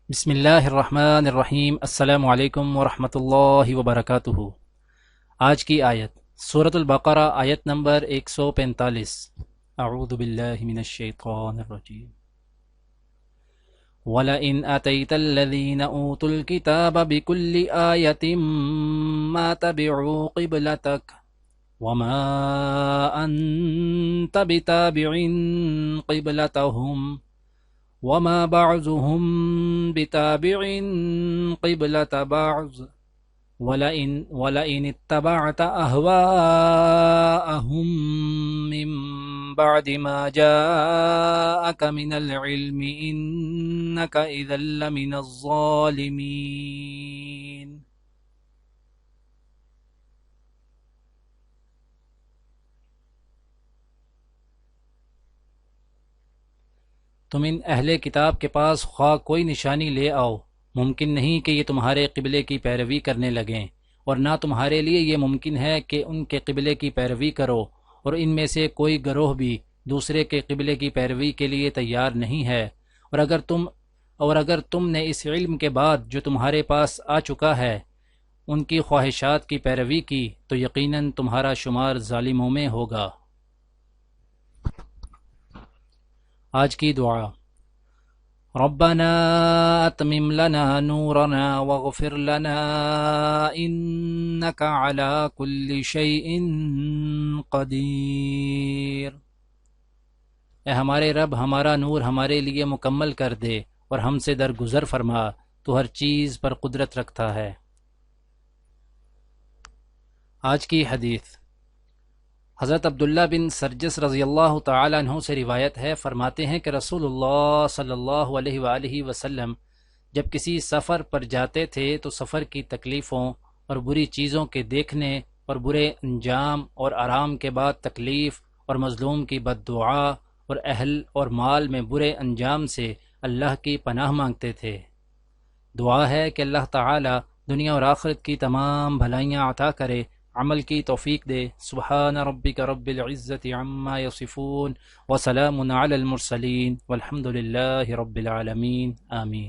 بسم اللہ الرحمن الرحیم۔ السلام علیکم ورحمۃ اللہ وبرکاتہ۔ آج کی آیت سورۃ البقرہ، آیت نمبر 145۔ اعوذ باللہ من الشیطان الرجیم۔ وَلَئِنْ أَتَيْتَ الَّذِينَ أُوتُوا الْكِتَابَ بِكُلِّ آيَةٍ مَا تَبِعُوا قِبْلَتَكَ وَمَا أَنْتَ بِتَابِعٍ قِبْلَتَهُمْ وما بعضهم بتابع قبلة بعض ولئن اتبعت أهواءهم من بعد ما جاءك من العلم إنك إذا لمن الظالمين۔ تم ان اہل کتاب کے پاس خواہ کوئی نشانی لے آؤ، ممکن نہیں کہ یہ تمہارے قبلے کی پیروی کرنے لگیں، اور نہ تمہارے لیے یہ ممکن ہے کہ ان کے قبلے کی پیروی کرو، اور ان میں سے کوئی گروہ بھی دوسرے کے قبلے کی پیروی کے لیے تیار نہیں ہے۔ اور اگر تم نے اس علم کے بعد جو تمہارے پاس آ چکا ہے ان کی خواہشات کی پیروی کی تو یقیناً تمہارا شمار ظالموں میں ہوگا۔ آج کی دعا۔ ربنا اتمم لنا نورنا واغفر لنا انك على كل شيء قدیر۔ اے ہمارے رب، ہمارا نور ہمارے لیے مکمل کر دے اور ہم سے درگزر فرما، تو ہر چیز پر قدرت رکھتا ہے۔ آج کی حدیث۔ حضرت عبداللہ بن سرجس رضی اللہ تعالیٰ عنہ سے روایت ہے، فرماتے ہیں کہ رسول اللہ صلی اللہ علیہ وآلہ وسلم جب کسی سفر پر جاتے تھے تو سفر کی تکلیفوں اور بری چیزوں کے دیکھنے اور برے انجام اور آرام کے بعد تکلیف اور مظلوم کی بد دعا اور اہل اور مال میں برے انجام سے اللہ کی پناہ مانگتے تھے۔ دعا ہے کہ اللہ تعالی دنیا اور آخرت کی تمام بھلائیاں عطا کرے، عمل کی توفیق دے۔ سبحان ربک رب العزت عما یصفون وسلام علی المرسلین والحمد للہ رب العالمین، آمین۔